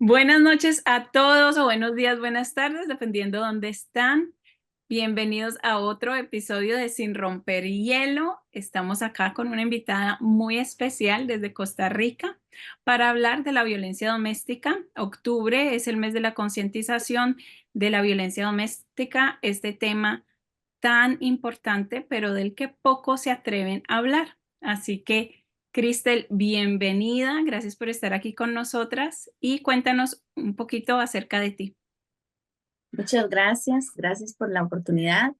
Buenas noches a todos o buenos días, buenas tardes, dependiendo de dónde están. Bienvenidos a otro episodio de Sin Romper Hielo. Estamos acá con una invitada muy especial desde Costa Rica para hablar de la violencia doméstica. Octubre es el mes de la concientización de la violencia doméstica, este tema tan importante, pero del que pocos se atreven a hablar. Así que Cristel, bienvenida, gracias por estar aquí con nosotras y cuéntanos un poquito acerca de ti. Muchas gracias, gracias por la oportunidad.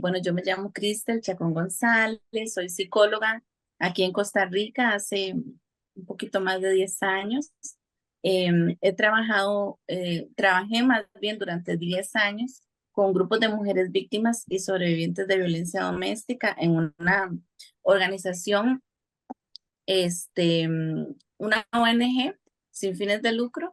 Bueno, yo me llamo Cristel Chacón González, soy psicóloga aquí en Costa Rica hace un poquito más de 10 años. Trabajé más bien durante 10 años con grupos de mujeres víctimas y sobrevivientes de violencia doméstica en una organización, una ONG sin fines de lucro.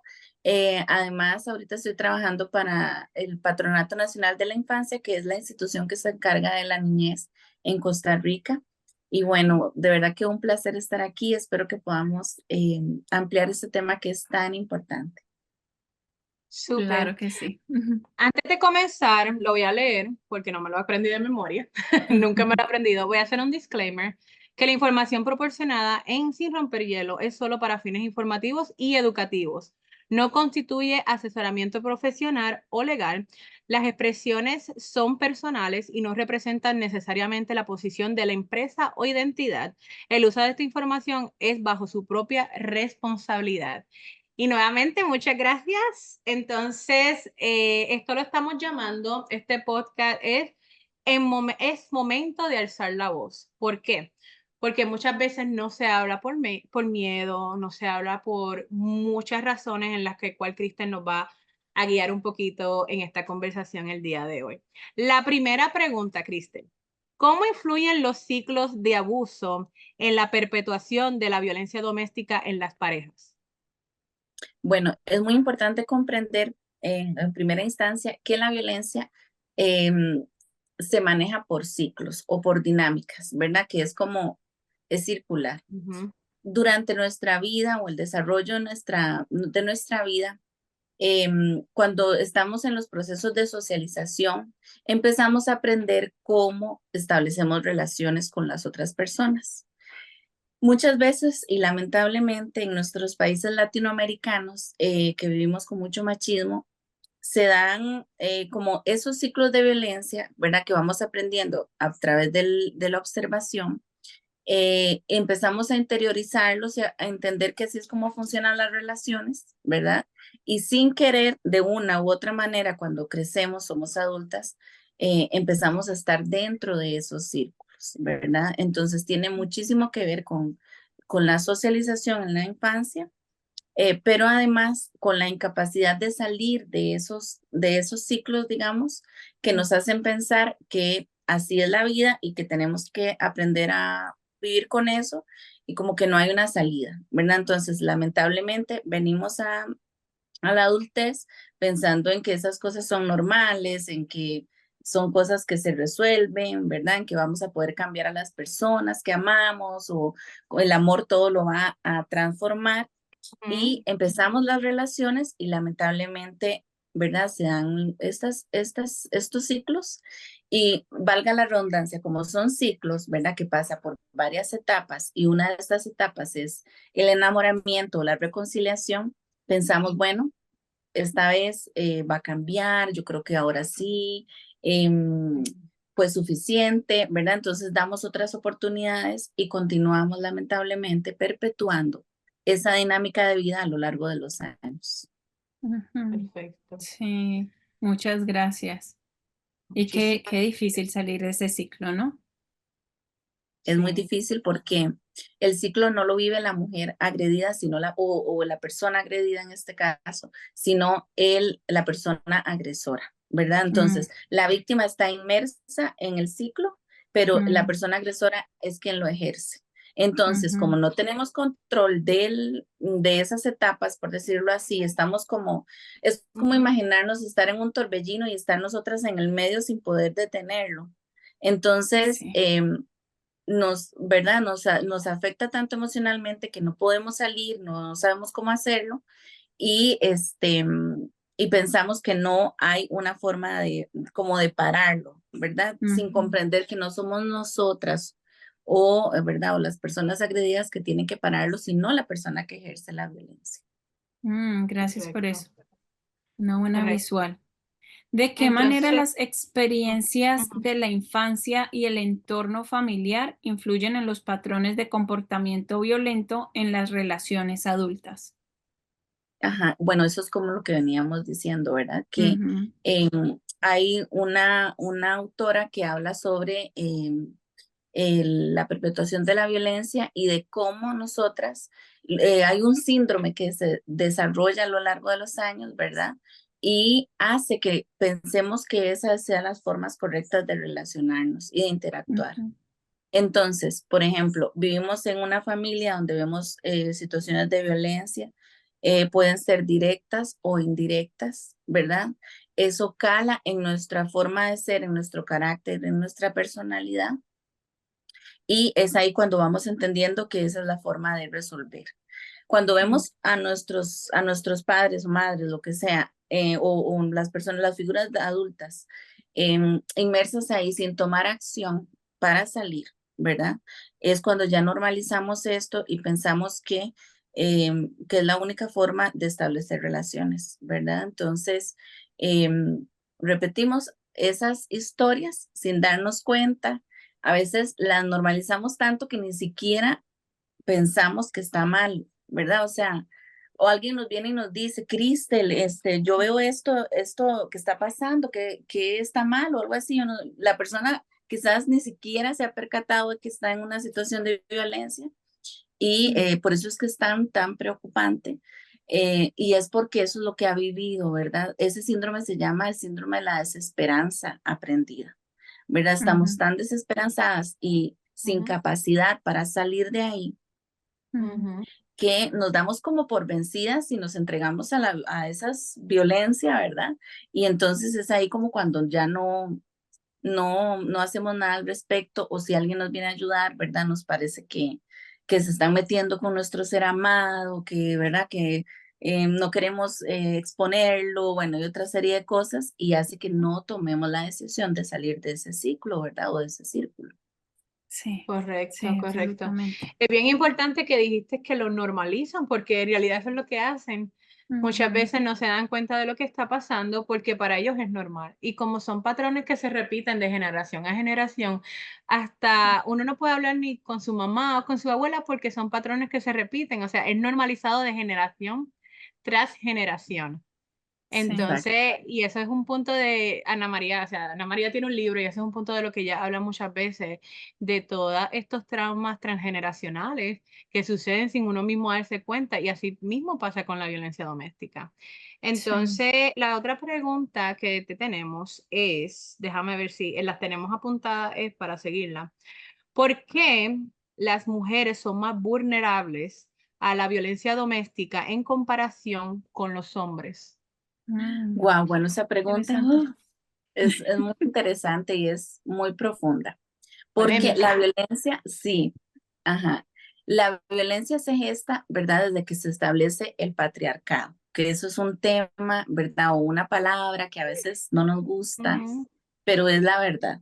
Además, ahorita estoy trabajando para el Patronato Nacional de la Infancia, que es la institución que se encarga de la niñez en Costa Rica. Y bueno, de verdad que un placer estar aquí. Espero que podamos ampliar este tema que es tan importante. Claro Súper. que sí. Antes de comenzar, lo voy a leer porque no me lo aprendí de memoria. Nunca me lo he aprendido. Voy a hacer un disclaimer que la información proporcionada en Sin Romper Hielo es solo para fines informativos y educativos. No constituye asesoramiento profesional o legal. Las expresiones son personales y no representan necesariamente la posición de la empresa o identidad. El uso de esta información es bajo su propia responsabilidad. Y nuevamente, muchas gracias. Entonces, esto lo estamos llamando, este podcast es momento de alzar la voz. ¿Por qué? Porque muchas veces no se habla por miedo, no se habla por muchas razones en las que cual Kristen nos va a guiar un poquito en esta conversación el día de hoy. La primera pregunta, Kristen, ¿cómo influyen los ciclos de abuso en la perpetuación de la violencia doméstica en las parejas? Bueno, es muy importante comprender en primera instancia que la violencia em, se maneja por ciclos o por dinámicas, ¿verdad? Que es circular. Ujú. Durante nuestra vida o el desarrollo de nuestra vida, cuando estamos en los procesos de socialización, empezamos a aprender cómo establecemos relaciones con las otras personas. Muchas veces y lamentablemente en nuestros países latinoamericanos, que vivimos con mucho machismo, se dan como esos ciclos de violencia, ¿verdad? Que vamos aprendiendo a través de la observación. Empezamos a interiorizarlos y a entender que así es como funcionan las relaciones, ¿verdad? Y sin querer, de una u otra manera, cuando crecemos, somos adultas, empezamos a estar dentro de esos círculos, ¿verdad? Entonces tiene muchísimo que ver con la socialización en la infancia, pero además con la incapacidad de salir de esos ciclos, digamos, que nos hacen pensar que así es la vida y que tenemos que aprender a vivir con eso y como que no hay una salida, ¿verdad? Entonces, lamentablemente, venimos a la adultez pensando en que esas cosas son normales, en que son cosas que se resuelven, ¿verdad? En que vamos a poder cambiar a las personas que amamos o el amor todo lo va a transformar Ujú. y empezamos las relaciones y lamentablemente, ¿verdad? Se dan estos ciclos y valga la redundancia, como son ciclos, ¿verdad? Que pasa por varias etapas y una de estas etapas es el enamoramiento o la reconciliación. Pensamos, bueno, esta vez va a cambiar, yo creo que ahora sí, pues suficiente, ¿verdad? Entonces damos otras oportunidades y continuamos lamentablemente perpetuando esa dinámica de vida a lo largo de los años. Ujú. Perfecto. Sí, muchas gracias. Y qué Muchísimas difícil gracias. salir de ese ciclo, ¿no? Es muy Sí. difícil porque el ciclo no lo vive la mujer agredida, sino o la persona agredida en este caso, sino la persona agresora, ¿verdad? Mm, Entonces, la víctima está inmersa en el ciclo, pero la mm, persona agresora es quien lo ejerce. Entonces, como ujú, no tenemos control de esas etapas, por decirlo así, es como Ujú. imaginarnos estar en un torbellino y estar nosotras en el medio sin poder detenerlo. Entonces, sí. ¿verdad? Nos afecta tanto emocionalmente que no podemos salir, no sabemos cómo hacerlo y, y pensamos que no hay una forma de, como de pararlo, ¿verdad? Sin comprender que no somos nosotras o, ¿verdad? O las personas agredidas que tienen que pararlo, sino la persona que ejerce la violencia. Gracias por Correcto, eso. Una buena correcto. visual. ¿De qué manera Entonces, las experiencias ujú. de la infancia y el entorno familiar influyen en los patrones de comportamiento violento en las relaciones adultas? Ajá, bueno, eso es como lo que veníamos diciendo, ¿verdad? Que Ujú, hay una autora que habla sobre la perpetuación de la violencia y de cómo nosotras, hay un síndrome que se desarrolla a lo largo de los años, ¿verdad? Y hace que pensemos que esas sean las formas correctas de relacionarnos y de interactuar. ujú, Entonces, por ejemplo, vivimos en una familia donde vemos situaciones de violencia, pueden ser directas o indirectas, ¿verdad? Eso cala en nuestra forma de ser, en nuestro carácter, en nuestra personalidad, y es ahí cuando vamos entendiendo que esa es la forma de resolver. Cuando sí, vemos a nuestros padres o madres, lo que sea, o las personas, las figuras adultas, inmersas ahí sin tomar acción para salir, ¿verdad? Es cuando ya normalizamos esto y pensamos que es la única forma de establecer relaciones, ¿verdad? Entonces, repetimos esas historias sin darnos cuenta. A veces las normalizamos tanto que ni siquiera pensamos que está mal, ¿verdad? O sea, o alguien nos viene y nos dice, Cristel, yo veo esto que está pasando, que está mal o algo así. La persona quizás ni siquiera se ha percatado de que está en una situación de violencia y por eso es que es tan preocupante. Y es porque eso es lo que ha vivido, ¿verdad? Ese síndrome se llama el síndrome de la desesperanza aprendida, ¿verdad? Estamos ujú, tan desesperanzadas y sin Ujú, capacidad para salir de ahí ujú. ujú. que nos damos como por vencidas y nos entregamos a esas violencia, ¿verdad? Y entonces es ahí como cuando ya no hacemos nada al respecto o si alguien nos viene a ayudar, ¿verdad? Nos parece que se están metiendo con nuestro ser amado, que, ¿verdad? Que no queremos exponerlo, bueno, y otra serie de cosas y hace que no tomemos la decisión de salir de ese ciclo, ¿verdad? O de ese círculo. Sí, Correcto, sí, correcto. absolutamente. Es bien importante que dijiste que lo normalizan, porque en realidad eso es lo que hacen. Muchas Ujú, veces no se dan cuenta de lo que está pasando porque para ellos es normal. Y como son patrones que se repiten de generación a generación, hasta uno no puede hablar ni con su mamá o con su abuela porque son patrones que se repiten. O sea, es normalizado de generación tras generación. sí, Exacto. Entonces, y eso es un punto de Ana María, o sea, Ana María tiene un libro y ese es un punto de lo que ella habla muchas veces, de todos estos traumas transgeneracionales que suceden sin uno mismo darse cuenta y así mismo pasa con la violencia doméstica. sí. Entonces, la otra pregunta que te tenemos es, déjame ver si las tenemos apuntadas para seguirla. ¿Por qué las mujeres son más vulnerables a la violencia doméstica en comparación con los hombres? Mm, Wow, bueno, esa pregunta interesante. es muy interesante y es muy profunda. Porque Polémica. la violencia, sí, ajá, la violencia se gesta, ¿verdad? Desde que se establece el patriarcado, que eso es un tema, ¿verdad? O una palabra que a veces no nos gusta, Ujú, pero es la verdad,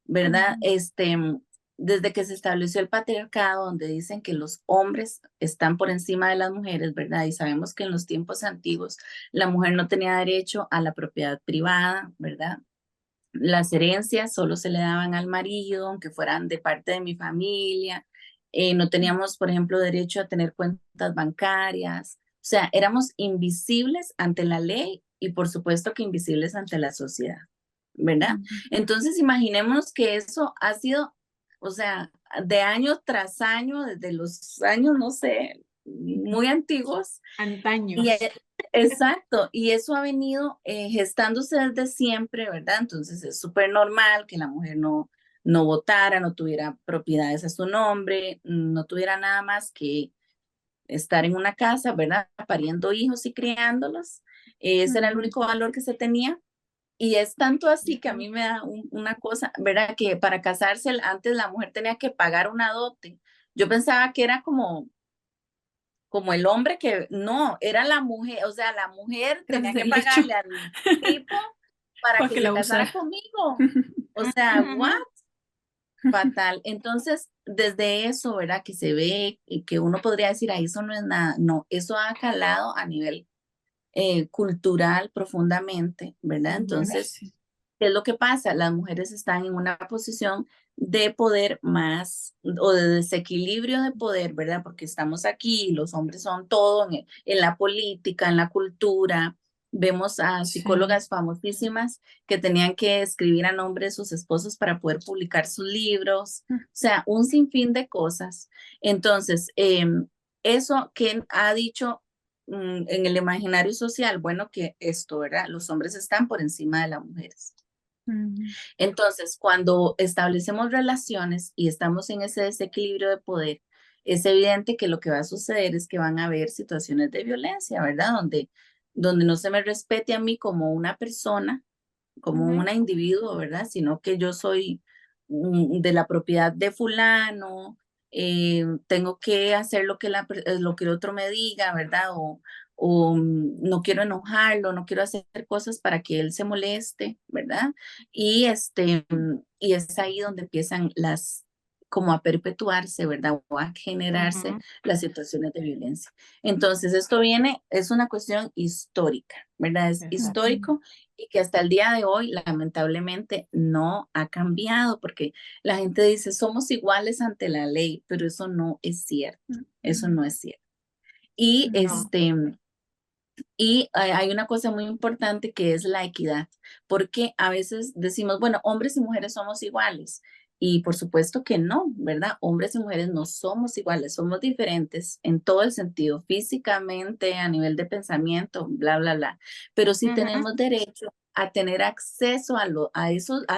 ¿verdad? Ujú, Desde que se estableció el patriarcado, donde dicen que los hombres están por encima de las mujeres, ¿verdad? Y sabemos que en los tiempos antiguos la mujer no tenía derecho a la propiedad privada, ¿verdad? Las herencias solo se le daban al marido, aunque fueran de parte de mi familia. No teníamos, por ejemplo, derecho a tener cuentas bancarias. O sea, éramos invisibles ante la ley y por supuesto que invisibles ante la sociedad, ¿verdad? ujú. Entonces, imaginemos que eso ha sido, o sea, de año tras año, desde los años, no sé, muy antiguos, y Antaños. exacto, y eso ha venido gestándose desde siempre, ¿verdad? Entonces es súper normal que la mujer no votara, no tuviera propiedades a su nombre, no tuviera nada más que estar en una casa, ¿verdad? Pariendo hijos y criándolos. Ese era el Ujú, único valor que se tenía. Y es tanto así que a Ujú. mí me da una cosa, ¿verdad? Que para casarse antes la mujer tenía que pagar una dote. Yo pensaba que era como como el hombre que no, era la mujer, o sea, la mujer tenía que Del hecho, pagarle al tipo para para que que se la casara usara. conmigo. O sea, what? Ujú. Fatal. Entonces, desde eso, ¿verdad? Que se ve y que uno podría decir, ahí eso no es nada. No, eso ha calado a nivel cultural profundamente, ¿verdad? Ujú. Entonces, Sí. ¿qué es lo que pasa? Las mujeres están en una posición de poder más o de desequilibrio de poder, ¿verdad? Porque estamos aquí, los hombres son todo en la política, en la cultura. Vemos a Sí. psicólogas famosísimas que tenían que escribir a nombre de sus esposos para poder publicar sus libros. O sea, un sinfín de cosas. Entonces, eso que ha dicho en el imaginario social, bueno, que esto, ¿verdad? Los hombres están por encima de las mujeres. Ujú. Entonces, cuando establecemos relaciones y estamos en ese desequilibrio de poder, es evidente que lo que va a suceder es que van a haber situaciones de violencia, ¿verdad? Donde no se me respete a mí como una persona, como Ujú. una individuo, ¿verdad? Sino que yo soy de la propiedad de fulano, tengo que hacer lo que el otro me diga, ¿verdad? O no quiero enojarlo, no quiero hacer cosas para que él se moleste, ¿verdad? Y es ahí donde empiezan como a perpetuarse, ¿verdad? O a generarse Ujú. las situaciones de violencia. Entonces, es una cuestión histórica, ¿verdad? Es Exacto. Ujú. histórico y que hasta el día de hoy lamentablemente no ha cambiado porque la gente dice somos iguales ante la ley, pero eso no es cierto, eso Ujú. no es cierto. Y No. hay una cosa muy importante que es la equidad, porque a veces decimos, bueno, hombres y mujeres somos iguales. Y por supuesto que no, ¿verdad? Hombres y mujeres no somos iguales, somos diferentes en todo el sentido, físicamente, a nivel de pensamiento, bla, bla, bla. Pero sí Ujú. tenemos derecho a tener acceso a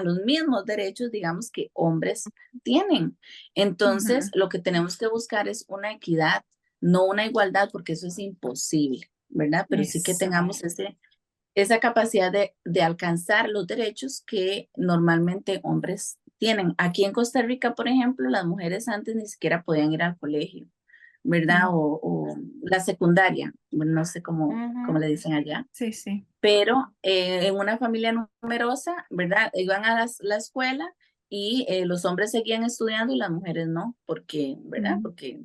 los mismos derechos, digamos, que hombres tienen. Entonces, Ujú. lo que tenemos que buscar es una equidad, no una igualdad, porque eso es imposible, ¿verdad? Pero sí que Eso. tengamos esa capacidad de alcanzar los derechos que normalmente hombres tienen. Aquí en Costa Rica, por ejemplo, las mujeres antes ni siquiera podían ir al colegio, ¿verdad? Mm. O la secundaria, bueno, no sé cómo Ujú. le dicen allá, Sí, sí. pero en una familia numerosa, ¿verdad? Iban a la escuela y los hombres seguían estudiando y las mujeres no, porque, ¿verdad? Mm. Porque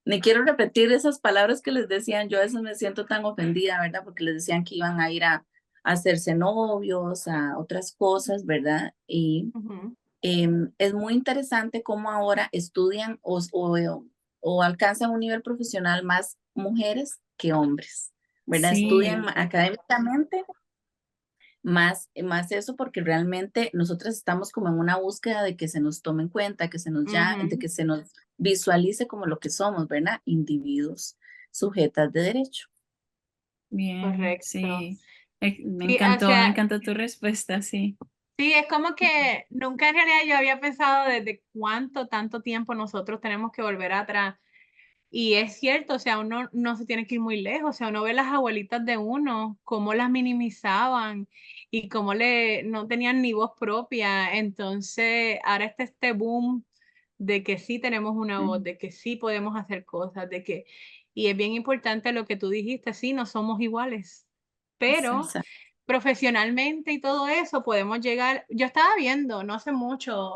ni quiero repetir esas palabras que les decían, yo a veces me siento tan ofendida, ¿verdad? Porque les decían que iban a ir a hacerse novios, a otras cosas, ¿verdad? Y Ujú. es muy interesante cómo ahora estudian o alcanzan un nivel profesional más mujeres que hombres, ¿verdad? Estudian Sí. académicamente más eso porque realmente nosotros estamos como en una búsqueda de que se nos tome en cuenta, de Ujú. que se nos visualice como lo que somos, ¿verdad? Individuos sujetas de derecho. Bien, Correcto. sí. Sí, o Me sea, encantó tu respuesta, sí. sí, es como que nunca en realidad yo había pensado desde tanto tiempo nosotros tenemos que volver atrás. Y es cierto, o sea, uno no se tiene que ir muy lejos, o sea, uno ve las abuelitas de uno, cómo las minimizaban y cómo no tenían ni voz propia. Entonces, ahora está este boom de que sí tenemos una voz, Mm, de que sí podemos hacer cosas, y es bien importante lo que tú dijiste, sí, no somos iguales, pero exacto. profesionalmente y todo eso podemos llegar. Yo estaba viendo no hace mucho,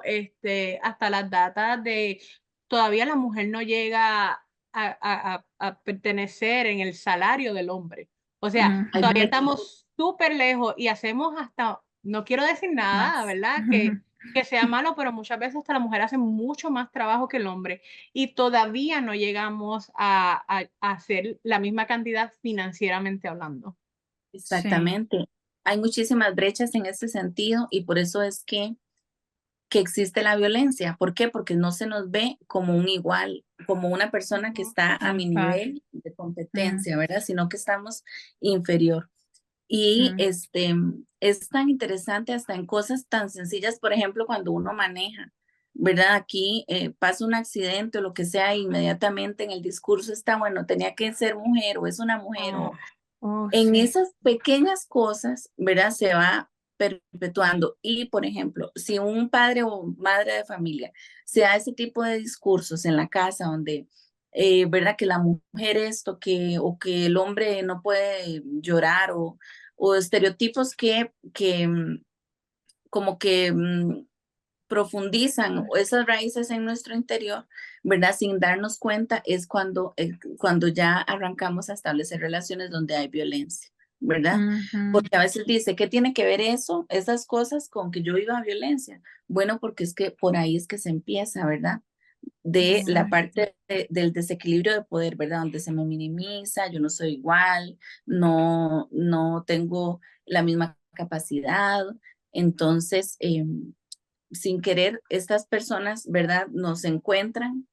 hasta las datas de todavía la mujer no llega a pertenecer en el salario del hombre. O sea, Hay Ujú. todavía brechas estamos súper lejos y hacemos hasta, no quiero decir nada, Más. ¿verdad? Que sea malo, pero muchas veces hasta la mujer hace mucho más trabajo que el hombre y todavía no llegamos a hacer la misma cantidad financieramente hablando. Sí. Exactamente. Hay muchísimas brechas en este sentido y por eso es que existe la violencia. ¿Por qué? Porque no se nos ve como un igual, como una persona que Ujú. está a Al mi par. nivel de Mm. competencia, ¿verdad? Sino que estamos inferior. Y Mm. es tan interesante hasta en cosas tan sencillas, por ejemplo, cuando uno maneja, ¿verdad? Aquí pasa un accidente o lo que sea, inmediatamente en el discurso está, bueno, tenía que ser mujer o es una mujer Ah, o Oh, en sí. esas pequeñas cosas, ¿verdad? Se va perpetuando. Y, por ejemplo, si un padre o madre de familia se da ese tipo de discursos en la casa donde ¿verdad? Que la mujer esto, o que el hombre no puede llorar, o estereotipos que como que profundizan esas raíces en nuestro interior, ¿verdad? Sin darnos cuenta es cuando ya arrancamos a establecer relaciones donde hay violencia, ¿verdad? Ujú. Porque a veces dice, ¿qué tiene que ver eso, esas cosas con que yo viva violencia? Bueno, porque es que por ahí es que se empieza, ¿verdad? De la Exacto. parte del desequilibrio de poder, ¿verdad? Donde se me minimiza, yo no soy igual, no tengo la misma capacidad. Entonces, sin querer, estas personas, ¿verdad? Nos encuentran,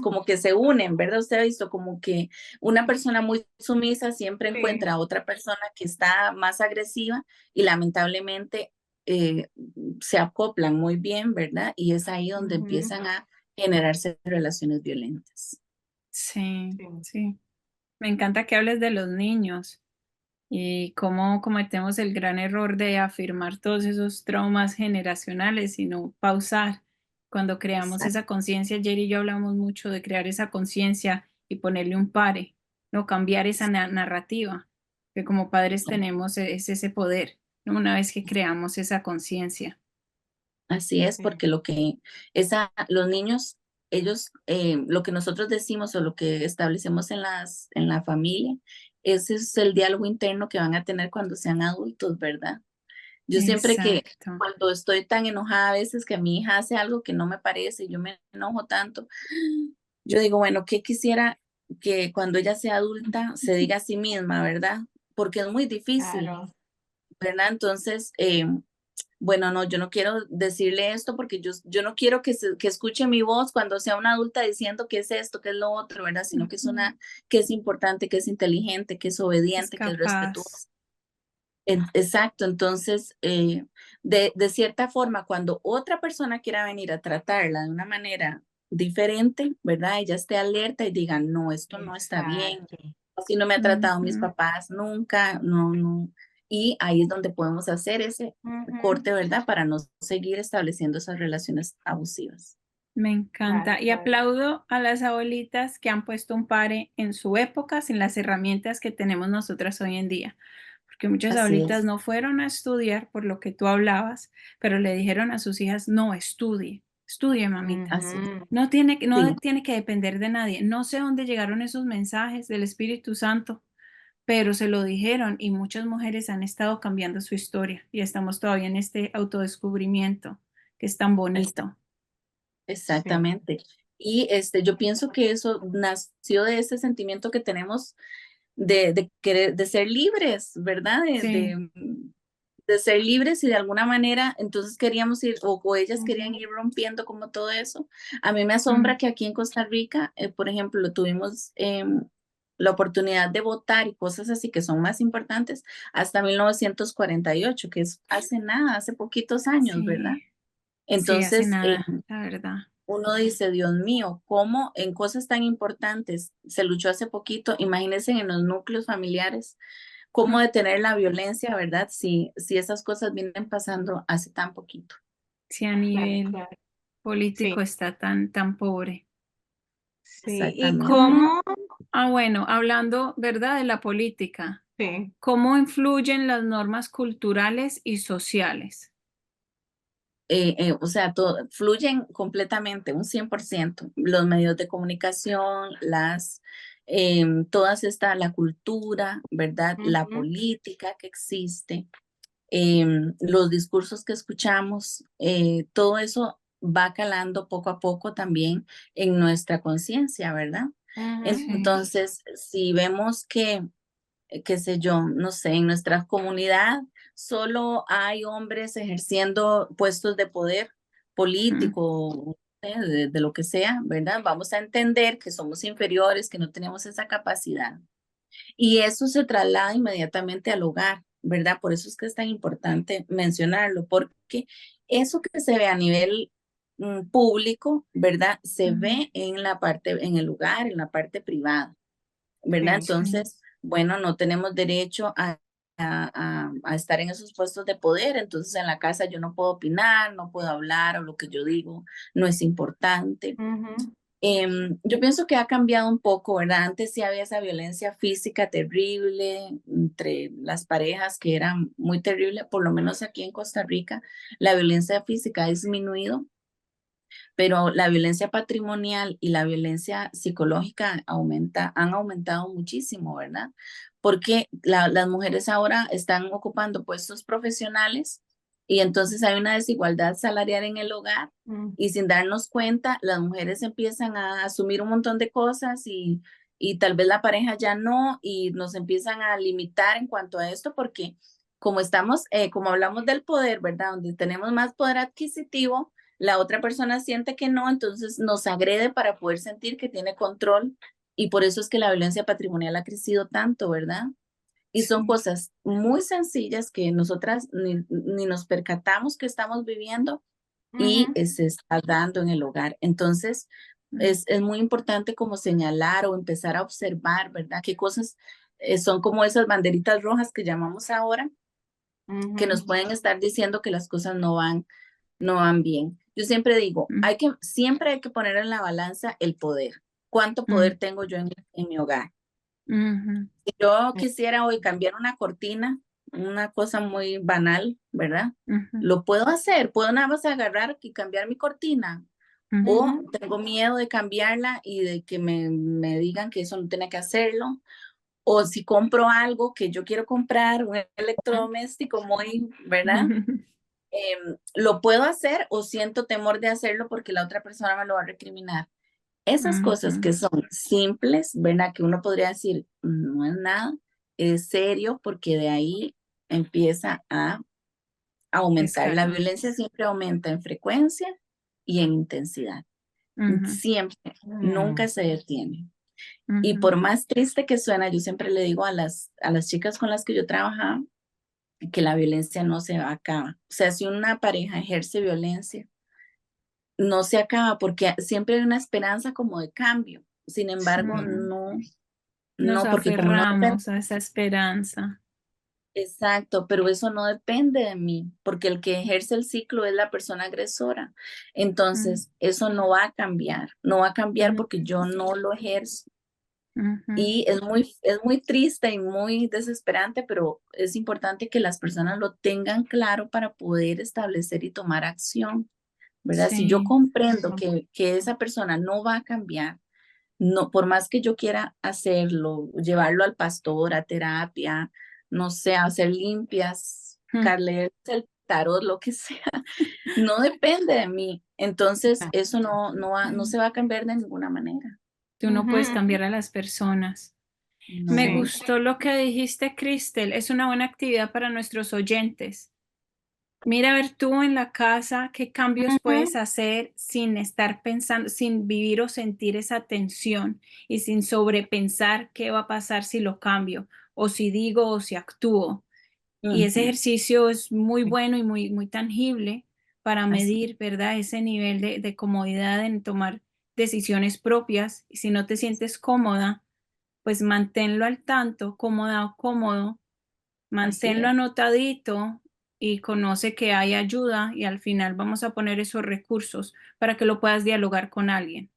como que se unen, ¿verdad? Usted ha visto como que una persona muy sumisa siempre Sí. encuentra a otra persona que está más agresiva y lamentablemente eh, se acoplan muy bien, ¿verdad? Y es ahí donde Ujú. empiezan a generarse relaciones violentas. Sí, Sí. sí. Me encanta que hables de los niños y cómo cometemos el gran error de afirmar todos esos traumas generacionales, sino pausar. Cuando creamos Exacto. esa conciencia, Jerry y yo hablamos mucho de crear esa conciencia y ponerle un pare, no cambiar esa narrativa, que como padres tenemos es ese poder, ¿no? Una vez que creamos esa conciencia. Así es, Sí. porque los niños, ellos, lo que nosotros decimos o lo que establecemos en la familia, ese es el diálogo interno que van a tener cuando sean adultos, ¿verdad? Yo siempre Exacto. cuando estoy tan enojada a veces que mi hija hace algo que no me parece, yo me enojo tanto, yo digo, bueno, ¿qué quisiera que cuando ella sea adulta se diga a sí misma, ¿verdad? Porque es muy difícil, Claro. ¿verdad? Entonces, bueno, no, yo no quiero decirle esto porque yo no quiero que escuche mi voz cuando sea una adulta diciendo qué es esto, qué es lo otro, ¿verdad? Sino que Ujú. que es importante, que es inteligente, que es Es obediente, que es capaz. respetuoso. Exacto, entonces, de cierta forma, cuando otra persona quiera venir a tratarla de una manera diferente, ¿verdad? Ella esté alerta y diga, no, esto no está bien, Exacto. así no me ha tratado mis Ujú. papás nunca, no, no. Y ahí es donde podemos hacer ese Ujú. corte, ¿verdad? Para no seguir estableciendo esas relaciones abusivas. Me Claro, encanta y claro. aplaudo a las abuelitas que han puesto un pare en su época sin las herramientas que tenemos nosotras hoy en día, porque muchas Así abuelitas es, no fueron a estudiar por lo que tú hablabas, pero le dijeron a sus hijas, no, estudie, estudie, mamita. así es. Ujú. No Sí, tiene que depender de nadie. No sé dónde llegaron esos mensajes del Espíritu Santo, pero se lo dijeron y muchas mujeres han estado cambiando su historia y estamos todavía en este autodescubrimiento que es tan exacto. bonito. Sí. Exactamente. Y yo pienso que eso nació de ese sentimiento que tenemos de querer, de ser libres, ¿verdad? Sí. De ser libres y de alguna manera, entonces queríamos ir, o ellas querían Ujú. ir rompiendo como todo eso. A mí me asombra Mm. que aquí en Costa Rica, por ejemplo, tuvimos la oportunidad de votar y cosas así que son más importantes hasta 1948, que es hace nada, hace poquitos años, ¿verdad? Sí, sí, hace Entonces, nada, la verdad. uno dice, Dios mío, ¿cómo en cosas tan importantes se luchó hace poquito? Imagínense en los núcleos familiares, cómo Mm. detener la violencia, ¿verdad? Si esas cosas vienen pasando hace tan poquito. Sí, a Claro, nivel claro. Sí, político está tan pobre. sí. ¿Y Exactamente. ¿Cómo? cómo? Bueno, hablando, ¿verdad?, de la política, Sí. ¿cómo influyen las normas culturales y sociales? O sea, fluyen completamente, un 100%. Los medios de comunicación, todas estas, la cultura, ¿verdad? La Ujú. política que existe, los discursos que escuchamos, todo eso va calando poco a poco también en nuestra conciencia, ¿verdad? Ujú. Sí. Entonces, si vemos que, qué sé yo, no sé, en nuestra comunidad solo hay hombres ejerciendo puestos de poder Mm. político, de lo que sea, ¿verdad? Vamos a entender que somos inferiores, que no tenemos esa capacidad. Y eso se traslada inmediatamente al hogar, ¿verdad? Por eso es que es tan importante mencionarlo, porque eso que se ve a nivel público, ¿verdad? Se Mm. ve en la parte, en el hogar, en la parte privada, ¿verdad? Sí. Sí. Entonces, bueno, no tenemos derecho a estar en esos puestos de poder, entonces en la casa yo no puedo opinar, no puedo hablar o lo que yo digo no es importante. Ujú. Yo pienso que ha cambiado un poco, ¿verdad? Antes sí había esa violencia física terrible entre las parejas que era muy terrible, por lo menos aquí en Costa Rica, la violencia física ha disminuido, pero la violencia patrimonial y la violencia psicológica han aumentado muchísimo, ¿verdad? Porque las mujeres ahora están ocupando puestos profesionales y entonces hay una desigualdad salarial en el hogar y sin darnos cuenta, las mujeres empiezan a asumir un montón de cosas y tal vez la pareja ya no y nos empiezan a limitar en cuanto a esto porque como estamos, como hablamos del poder, ¿verdad? Donde tenemos más poder adquisitivo, la otra persona siente que no, entonces nos agrede para poder sentir que tiene control y por eso es que la violencia patrimonial ha crecido tanto, ¿verdad? Y son Sí. cosas muy sencillas que nosotras ni nos percatamos que estamos viviendo y se está dando en el hogar. Entonces, es muy importante como señalar o empezar a observar, ¿verdad? Qué cosas son como esas banderitas rojas que llamamos ahora, que nos pueden estar diciendo que las cosas no van bien. Yo siempre digo, siempre hay que poner en la balanza el poder. ¿Cuánto poder tengo yo en mi hogar? Si yo quisiera hoy cambiar una cortina, una cosa muy banal, ¿verdad? Lo puedo hacer, puedo nada más agarrar y cambiar mi cortina. O tengo miedo de cambiarla y de que me digan que eso no tiene que hacerlo. O si compro algo que yo quiero comprar, un electrodoméstico muy, ¿verdad? Lo puedo hacer o siento temor de hacerlo porque la otra persona me lo va a recriminar. Esas cosas que son simples, ¿verdad? Que uno podría decir, no es nada, es serio porque de ahí empieza a aumentar. La Escala. violencia siempre aumenta en frecuencia y en intensidad. Siempre, nunca se detiene. Y por más triste que suena, yo siempre le digo a las chicas con las que yo trabajaba que la violencia no se acaba. O sea, si una pareja ejerce violencia, no se acaba porque siempre hay una esperanza como de cambio. Sin embargo, Nos no, porque como no depende, aferramos a esa esperanza. exacto, pero eso no depende de mí, porque el que ejerce el ciclo es la persona agresora. Entonces, eso no va a cambiar, no va a cambiar porque yo no lo ejerzo. Y es muy triste y muy desesperante, pero es importante que las personas lo tengan claro para poder establecer y tomar acción, ¿verdad? Si yo Sí, comprendo que esa persona no va a cambiar, no, por más que yo quiera hacerlo, llevarlo al pastor, a terapia, no sé, a hacer limpias, leer el tarot, lo que sea, no depende de mí. Entonces, eso no se va a cambiar de ninguna manera. tú no puedes cambiar a las personas. Me No, gustó lo que dijiste, Cristel. Es una buena actividad para nuestros oyentes. Mira a ver tú en la casa qué cambios puedes hacer sin estar pensando, sin vivir o sentir esa tensión y sin sobrepensar qué va a pasar si lo cambio o si digo o si actúo. Y ese ujú, ejercicio es muy bueno y muy tangible para así, medir, ¿verdad? Ese nivel de comodidad en tomar decisiones propias. Y si no te sientes cómoda, pues manténlo al tanto, cómoda o cómodo, así manténlo es. anotadito y conoce que hay ayuda y al final vamos a poner esos recursos para que lo puedas dialogar con alguien.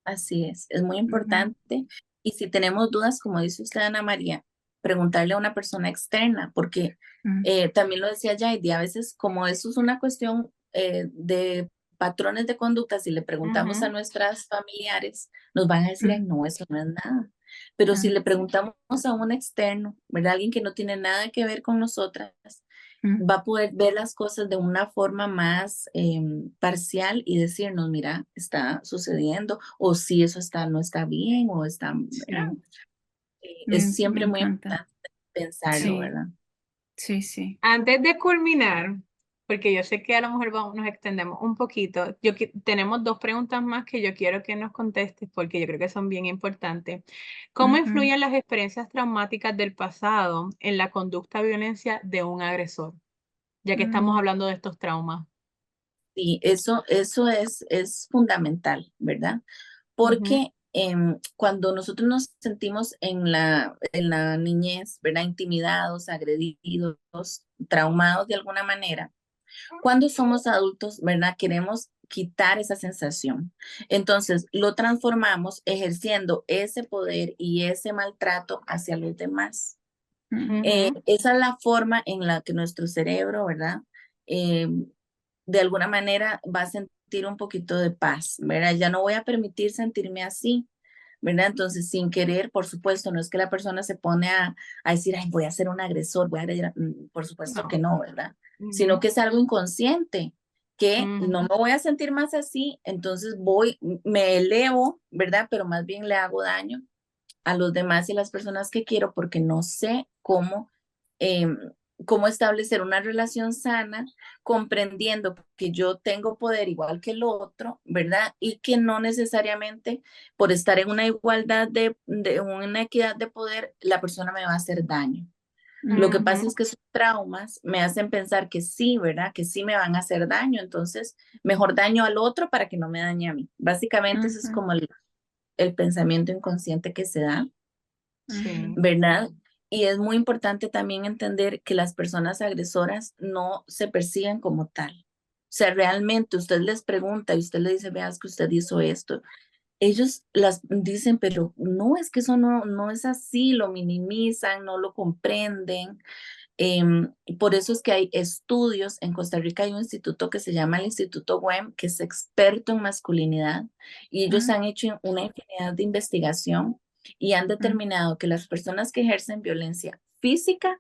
Así es muy Ujú, importante. Y si tenemos dudas, como dice usted, Ana María, preguntarle a una persona externa, porque ujú, también lo decía Jaidi, a veces como eso es una cuestión de patrones de conducta, si le preguntamos a nuestras familiares, nos van a decir, ujú, ay, no, eso no es nada. Pero si ah, le preguntamos a un externo, ¿verdad? Alguien que no tiene nada que ver con nosotras, ujú, va a poder ver las cosas de una forma más parcial y decirnos, mira, está sucediendo, o si eso está, no está bien, o está, ¿verdad? sí, Es me siempre muy encanta. importante pensarlo, Sí, ¿verdad? sí, sí. Antes de culminar, porque yo sé que a lo mejor nos extendemos un poquito, tenemos dos preguntas más que yo quiero que nos contestes porque yo creo que son bien importantes. ¿Cómo Ujú, influyen las experiencias traumáticas del pasado en la conducta violencia de un agresor? Ya que estamos mm, hablando de estos traumas. Y eso es fundamental, ¿verdad? Ujú, Porque cuando nosotros nos sentimos en la niñez, ¿verdad? Intimidados, agredidos, traumados de alguna manera, cuando somos adultos, ¿verdad? quitar esa sensación. Entonces, lo transformamos ejerciendo ese poder y ese maltrato hacia los demás. Esa es la forma en la que nuestro cerebro, ¿verdad? De alguna manera va a sentir un poquito de paz, ¿verdad? Ya no voy a permitir sentirme así, ¿verdad? Entonces, sin querer, por supuesto, no es que la persona se pone a decir, ay, voy a ser un agresor, voy a agredir, por supuesto que no, ¿verdad? Sino que es algo inconsciente, que no me voy a sentir más así, entonces me elevo, ¿verdad? Pero más bien le hago daño a los demás y las personas que quiero porque no sé em, cómo establecer una relación sana, comprendiendo que yo tengo poder igual que el otro, ¿verdad? Y que no necesariamente por estar en una igualdad de una equidad de poder, la persona me va a hacer daño. Lo que pasa es que esos traumas me hacen pensar que sí, ¿verdad? Que sí me van a hacer daño, entonces mejor daño al otro para que no me dañe a mí. Básicamente ese es como el pensamiento inconsciente que se da, Sí. ¿verdad? Y es muy importante también entender que las personas agresoras no se persiguen como tal. O sea, realmente usted les pregunta y usted le dice, veas que usted hizo esto. Ellos las dicen, pero no, es que eso no es así, lo minimizan, no lo comprenden. Por eso es que hay estudios, en Costa Rica hay un instituto que se llama el Instituto WEM, que es experto en masculinidad, y ellos han hecho una infinidad de investigación y han determinado que las personas que ejercen violencia física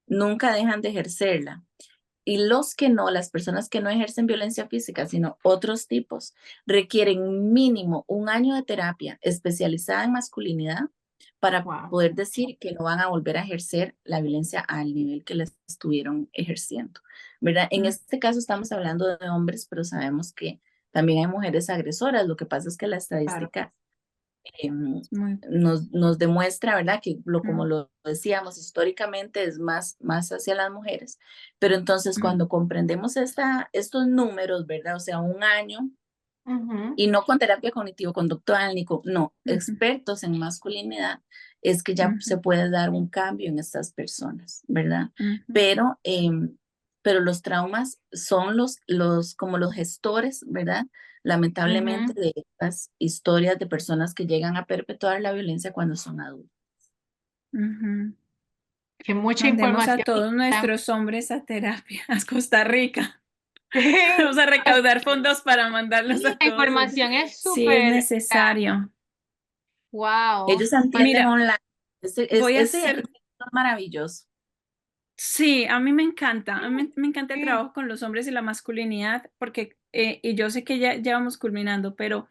nunca dejan de ejercerla. Y los que no, las personas que no ejercen violencia física, sino otros tipos, requieren mínimo 1 año de terapia especializada en masculinidad para poder decir que no van a volver a ejercer la violencia al nivel que les estuvieron ejerciendo, ¿verdad? En este caso estamos hablando de hombres, pero sabemos que también hay mujeres agresoras. Lo que pasa es que la estadística nos demuestra, ¿verdad? Que como lo decíamos, históricamente es más hacia las mujeres. Pero entonces cuando comprendemos estos números, ¿verdad? O sea, 1 año, y no con terapia cognitivo-conductual, no, expertos en masculinidad, es que ya se puede dar un cambio en estas personas, ¿verdad? Pero los traumas son como los gestores, ¿verdad? Lamentablemente de estas historias de personas que llegan a perpetuar la violencia cuando son adultos. Que mucha Mandemos a información. todos nuestros hombres a terapia, a Costa Rica. Vamos a recaudar fondos para mandarlos a La todos. información es Sí, es súper. necesario. Wow. Ellos atienden Mira, online. voy a Ese hacer. es maravilloso. Sí, a mí me encanta. A mí me encanta el trabajo con los hombres y la masculinidad, porque, y yo sé que ya vamos culminando, pero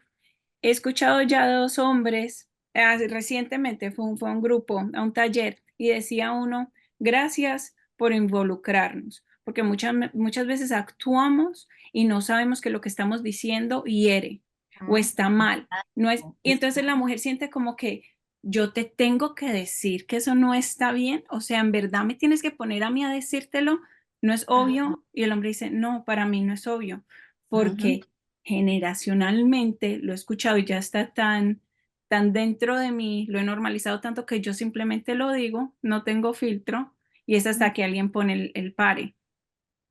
he escuchado ya 2 hombres, recientemente fue un grupo, a un taller, y decía uno: "Gracias por involucrarnos", porque muchas veces actuamos y no sabemos que lo que estamos diciendo hiere o está mal. No es y entonces la mujer siente como que yo te tengo que decir que eso no está bien, o sea, ¿en verdad me tienes que poner a mí a decírtelo? ¿No es obvio? Y el hombre dice: "No, para mí no es obvio", porque generacionalmente lo he escuchado y ya está tan dentro de mí, lo he normalizado tanto que yo simplemente lo digo, no tengo filtro, y es hasta que alguien pone el pare.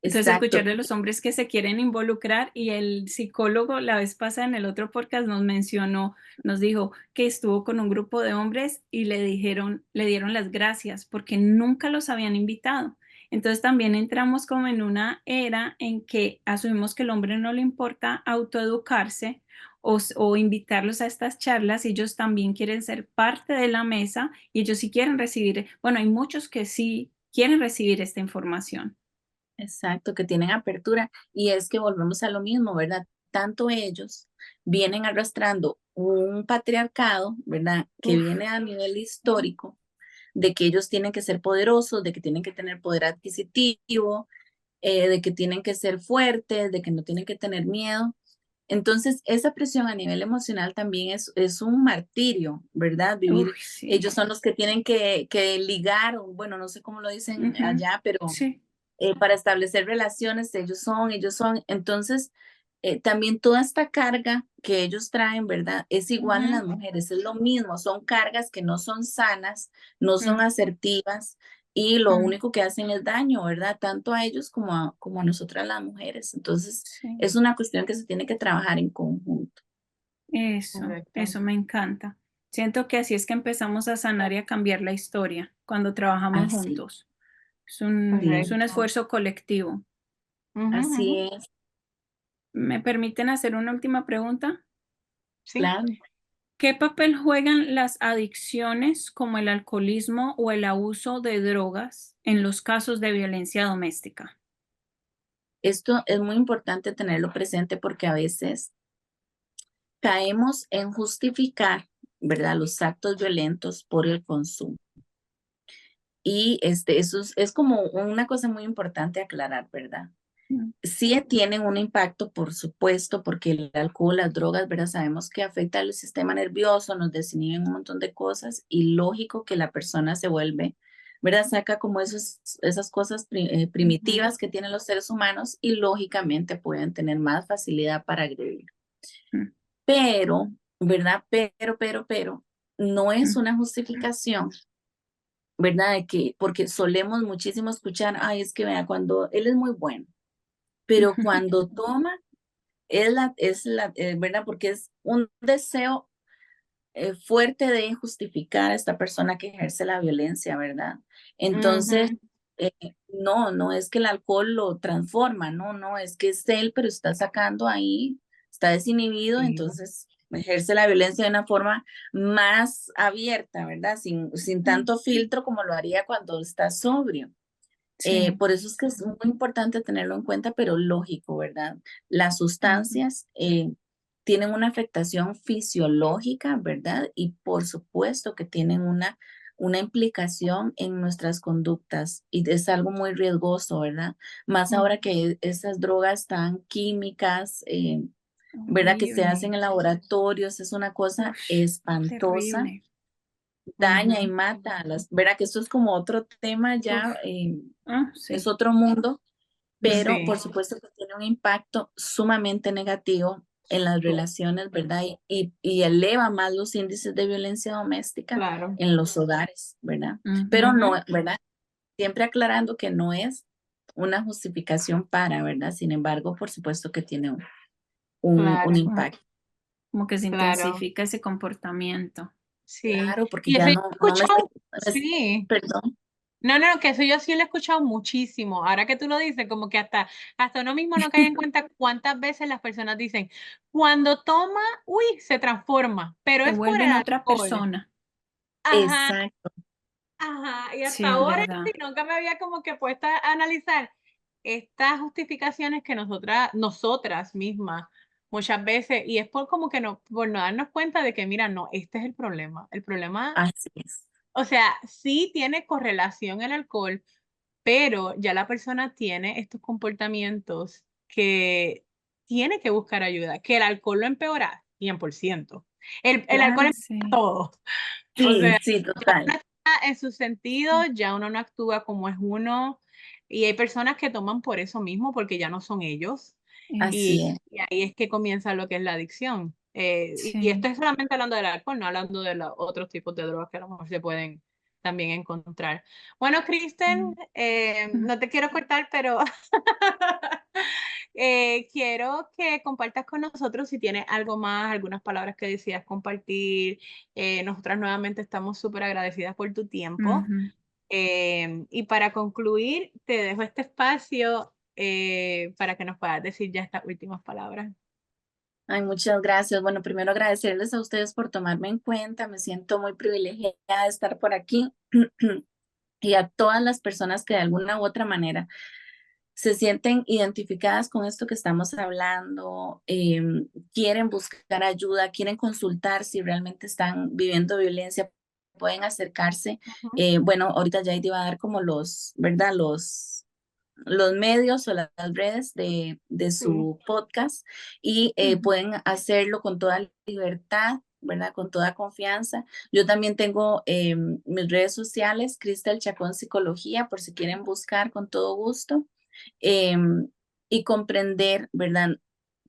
Entonces, escuchar Exacto. de los hombres que se quieren involucrar, y el psicólogo la vez pasada en el otro podcast nos dijo que estuvo con un grupo de hombres y le dieron las gracias porque nunca los habían invitado. Entonces también entramos como en una era en que asumimos que el hombre no le importa autoeducarse o invitarlos a estas charlas, y ellos también quieren ser parte de la mesa y ellos sí quieren recibir, bueno, hay muchos que sí quieren recibir esta información. Exacto, que tienen apertura. Y es que volvemos a lo mismo, ¿verdad? Tanto ellos vienen arrastrando un patriarcado, ¿verdad? Que Uf. viene a nivel histórico, de que ellos tienen que ser poderosos, de que tienen que tener poder adquisitivo, de que tienen que ser fuertes, de que no tienen que tener miedo. Entonces, esa presión a nivel emocional también es un martirio, ¿verdad? Vivir, Uy, sí. ellos son los que tienen que ligar, o bueno, no sé cómo lo dicen Ujú. allá, pero Sí. para establecer relaciones, ellos son. Entonces, también toda esta carga que ellos traen, ¿verdad? Es igual en las mujeres, es lo mismo, son cargas que no son sanas, no son Mm. asertivas, y lo Mm, único que hacen es daño, ¿verdad? Tanto a ellos como a nosotras las mujeres. Entonces, sí, es una cuestión que se tiene que trabajar en conjunto. Correcto. eso me encanta. Siento que así es que empezamos a sanar y a cambiar la historia cuando trabajamos Así, juntos. Es un Correcto. esfuerzo colectivo. Ujú, así ujú. es, ¿Me permiten hacer una última pregunta? Sí. claro. ¿Qué papel juegan las adicciones como el alcoholismo o el abuso de drogas en los casos de violencia doméstica? Esto es muy importante tenerlo presente porque a veces caemos en justificar, ¿verdad? Los actos violentos por el consumo. Y eso es como una cosa muy importante aclarar, ¿verdad? Mm, Sí tienen un impacto, por supuesto, porque el alcohol, las drogas, ¿verdad? Sabemos que afecta al sistema nervioso, nos desinhiben un montón de cosas y lógico que la persona se vuelve, ¿verdad? Saca como esas cosas ujú, primitivas que tienen los seres humanos y lógicamente pueden tener más facilidad para agredir. mm, Pero, ¿verdad? Pero, no es mm. una justificación, ¿verdad? De que, porque solemos muchísimo escuchar, ay, es que vea, cuando él es muy bueno, pero cuando toma, ¿verdad? Porque es un deseo fuerte de justificar a esta persona que ejerce la violencia, ¿verdad? Entonces, Ujú. eh, no es que el alcohol lo transforma, no, es que es él, pero está sacando ahí, está desinhibido, Sí. entonces ejerce la violencia de una forma más abierta, ¿verdad? Sin Mm, tanto filtro como lo haría cuando está sobrio. sí, Por eso es que es muy importante tenerlo en cuenta, pero lógico, ¿verdad? Las ujú, sustancias tienen una afectación fisiológica, ¿verdad? Y por supuesto que tienen una implicación en nuestras conductas y es algo muy riesgoso, ¿verdad? Más mm, ahora que esas drogas tan químicas, ¿verdad? Que se hacen horrible. en laboratorios, es una cosa Ush, espantosa, terrible. daña y Ujú. mata a las, ¿verdad? Que esto es como otro tema ya. Uf, Es sí, otro mundo, pero Sí. por supuesto que tiene un impacto sumamente negativo en las relaciones, ¿verdad? Y eleva más los índices de violencia doméstica Claro. en los hogares, ¿verdad? Pero ujú, no, Ujú. ¿verdad? Siempre aclarando que no es una justificación para, ¿verdad? Sin embargo, por supuesto que tiene un Claro, como, impacto. como que se claro. intensifica ese comportamiento. Sí. Claro, porque Y ya eso yo he no me estoy, escuchado, sí. perdón, No, no, que eso yo sí lo he escuchado muchísimo. Ahora que tú lo dices, como que hasta uno mismo no cae en cuenta cuántas veces las personas dicen, cuando toma, uy, se transforma, pero Se es por el vuelven otra alcohol. persona. Ajá, exacto, ajá. Y Sí, hasta es ahora verdad. sí, nunca me había como que puesto a analizar estas justificaciones que nosotras mismas, muchas veces, y es por como que no, por no darnos cuenta de que, mira, no, este es el problema. El problema, así es, o sea, sí tiene correlación el alcohol, pero ya la persona tiene estos comportamientos que tiene que buscar ayuda, que el alcohol lo empeora 100%. El alcohol Claro, empeora sí. todo. O sí, sea, sí, total, en su sentido, ya uno no actúa como es uno, y hay personas que toman por eso mismo, porque ya no son ellos, Eso. así y es, y ahí es que comienza lo que es la adicción. Y Sí. esto es solamente hablando del alcohol, no hablando de los otros tipos de drogas que a lo mejor se pueden también encontrar. Bueno, Kristen, Mm, mm. no te quiero cortar, pero quiero que compartas con nosotros si tienes algo más, algunas palabras que deseas compartir. Nosotras nuevamente estamos súper agradecidas por tu tiempo. Ujú. Y para concluir, te dejo este espacio para que nos puedas decir ya estas últimas palabras. Ay, muchas gracias. Bueno, primero agradecerles a ustedes por tomarme en cuenta. Me siento muy privilegiada de estar por aquí y a todas las personas que de alguna u otra manera se sienten identificadas con esto que estamos hablando, quieren buscar ayuda, quieren consultar si realmente están viviendo violencia, pueden acercarse. Ujú. Bueno, ahorita ya te iba a dar como ¿verdad? Los medios o las redes de Sí. su podcast y Ujú. pueden hacerlo con toda libertad, ¿verdad? Con toda confianza. Yo también tengo mis redes sociales, Cristel Chacón Psicología, por si quieren buscar con todo gusto y comprender, ¿verdad?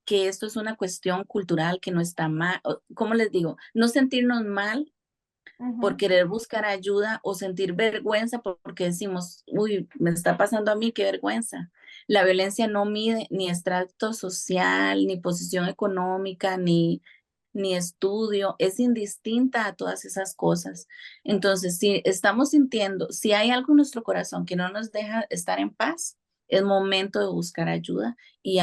Que esto es una cuestión cultural que no está mal, como les digo, no sentirnos mal por Ujú. querer buscar ayuda o sentir vergüenza porque decimos, uy, me está pasando a mí, qué vergüenza. La violencia no mide ni estrato social, ni posición económica, ni estudio, es indistinta a todas esas cosas. Entonces, si estamos sintiendo, si hay algo en nuestro corazón que no nos deja estar en paz, es momento de buscar ayuda. Y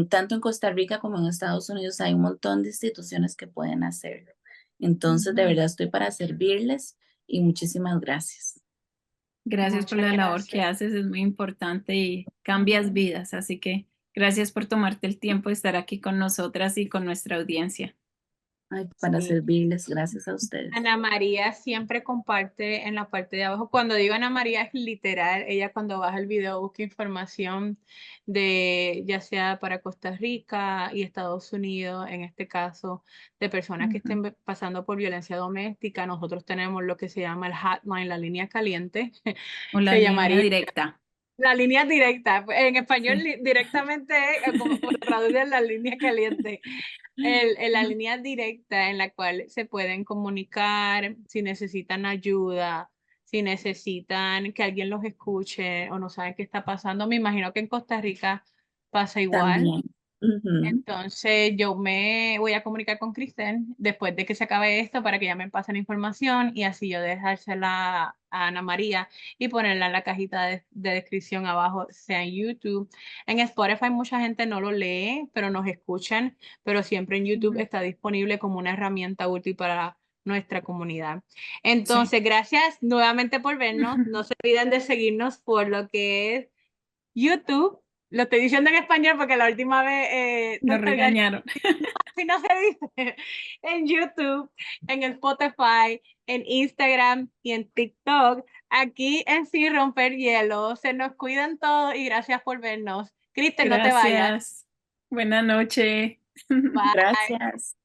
tanto en Costa Rica como en Estados Unidos hay un montón de instituciones que pueden hacerlo. Entonces, de Ujú. verdad estoy para servirles y muchísimas gracias. Gracias por Muchas la labor que gracias. haces, es muy importante y cambias Ujú. vidas, así que gracias por tomarte el tiempo de estar aquí con nosotras y con nuestra audiencia. Ay, para Sí. servirles, gracias a ustedes. Ana María siempre comparte en la parte de abajo. Cuando digo Ana María es literal. Ella cuando baja el video busca información de ya sea para Costa Rica y Estados Unidos, en este caso, de personas que Ujú. estén pasando por violencia doméstica. Nosotros tenemos lo que se llama el hotline, la línea caliente. O la Se línea llamaría directa. la línea directa. En español Sí. directamente, como traducen la línea caliente. La línea directa en la cual se pueden comunicar si necesitan ayuda, si necesitan que alguien los escuche o no saben qué está pasando. Me imagino que en Costa Rica pasa igual. También. Ujú. Entonces yo me voy a comunicar con Kristen después de que se acabe esto para que ya me pasen información y así yo dejársela a Ana María y ponerla en la cajita de descripción abajo, sea en YouTube. En Spotify mucha gente no lo lee, pero nos escuchan, pero siempre en YouTube Ujú. está disponible como una herramienta útil para nuestra comunidad. Sí. Entonces, gracias nuevamente por vernos. No se olviden de seguirnos por lo que es YouTube. Lo estoy diciendo en español porque la última vez, Nos Doctor García, regañaron. si no se dice, en YouTube, en Spotify, en Instagram y en TikTok. Aquí en Sí Romper Hielo. Se nos cuidan todos y gracias por vernos. Kristen, no te vayas. Gracias. Buenas noches. Bye. Gracias.